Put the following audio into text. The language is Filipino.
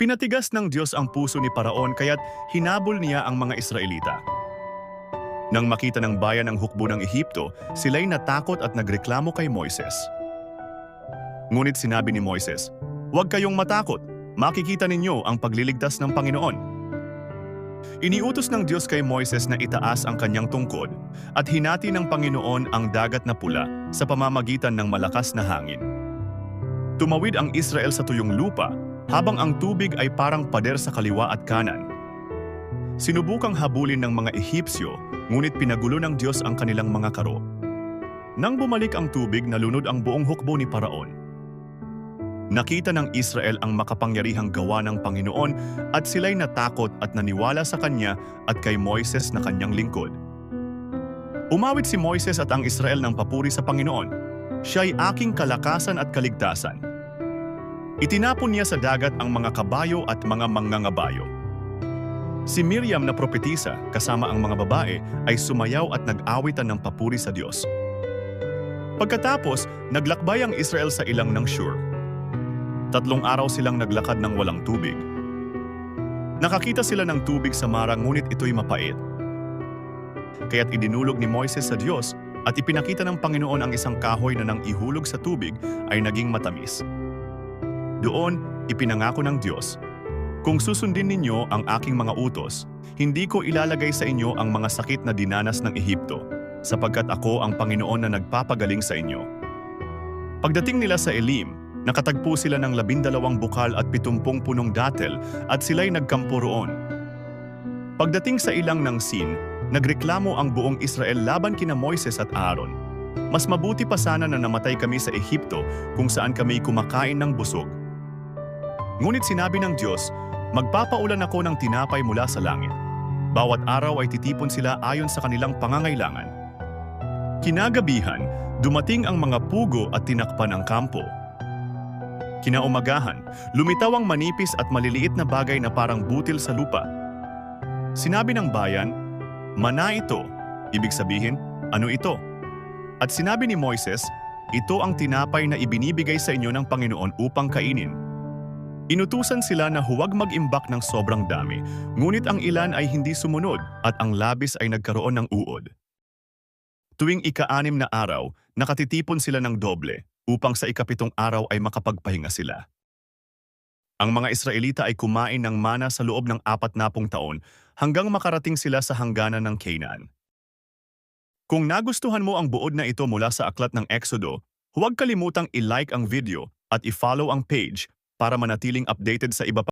Pinatigas ng Diyos ang puso ni Paraon kaya't hinabol niya ang mga Israelita. Nang makita ng bayan ang hukbo ng Ehipto, sila'y natakot at nagreklamo kay Moises. Ngunit sinabi ni Moises, "Huwag kayong matakot, makikita ninyo ang pagliligtas ng Panginoon." Iniutos ng Diyos kay Moises na itaas ang kanyang tungkod at hinati ng Panginoon ang dagat na pula sa pamamagitan ng malakas na hangin. Tumawid ang Israel sa tuyong lupa habang ang tubig ay parang pader sa kaliwa at kanan. Sinubukang habulin ng mga Ehipsyo, ngunit pinagulo ng Diyos ang kanilang mga karo. Nang bumalik ang tubig, nalunod ang buong hukbo ni Paraon. Nakita ng Israel ang makapangyarihang gawa ng Panginoon at sila'y natakot at naniwala sa kanya at kay Moises na kanyang lingkod. Umawit si Moises at ang Israel ng papuri sa Panginoon. "Siya'y aking kalakasan at kaligtasan." Itinapon niya sa dagat ang mga kabayo at mga mangangabayo. Si Miriam na propetisa kasama ang mga babae ay sumayaw at nag-awitan ng papuri sa Diyos. Pagkatapos, naglakbay ang Israel sa ilang ng Shur. 3 araw silang naglakad ng walang tubig. Nakakita sila ng tubig sa Mara ngunit ito'y mapait. Kaya't idinulog ni Moises sa Diyos at ipinakita ng Panginoon ang isang kahoy na nang ihulog sa tubig ay naging matamis. Doon, ipinangako ng Diyos, "Kung susundin ninyo ang aking mga utos, hindi ko ilalagay sa inyo ang mga sakit na dinanas ng Ehipto, sapagkat ako ang Panginoon na nagpapagaling sa inyo." Pagdating nila sa Elim, nakatagpo sila ng 12 bukal at 70 punong datel at sila'y nagkampo roon. Pagdating sa ilang ng Sin, nagreklamo ang buong Israel laban kina Moises at Aaron. "Mas mabuti pa sana na namatay kami sa Ehipto kung saan kami kumakain ng busog." Ngunit sinabi ng Diyos, "Magpapaulan ako ng tinapay mula sa langit. Bawat araw ay titipon sila ayon sa kanilang pangangailangan." Kinagabihan, dumating ang mga pugo at tinakpan ang kampo. Kinaumagahan, lumitaw ang manipis at maliliit na bagay na parang butil sa lupa. Sinabi ng bayan, "Mana ito." Ibig sabihin, "Ano ito?" At sinabi ni Moises, "Ito ang tinapay na ibinibigay sa inyo ng Panginoon upang kainin." Inutusan sila na huwag mag-imbak ng sobrang dami, ngunit ang ilan ay hindi sumunod at ang labis ay nagkaroon ng uod. Tuwing ika-6 na araw, nakatitipon sila ng doble upang sa ika-7 araw ay makapagpahinga sila. Ang mga Israelita ay kumain ng mana sa loob ng 40 taon hanggang makarating sila sa hangganan ng Canaan. Kung nagustuhan mo ang buod na ito mula sa aklat ng Exodo, huwag kalimutang i-like ang video at i-follow ang page para manatiling updated sa iba pa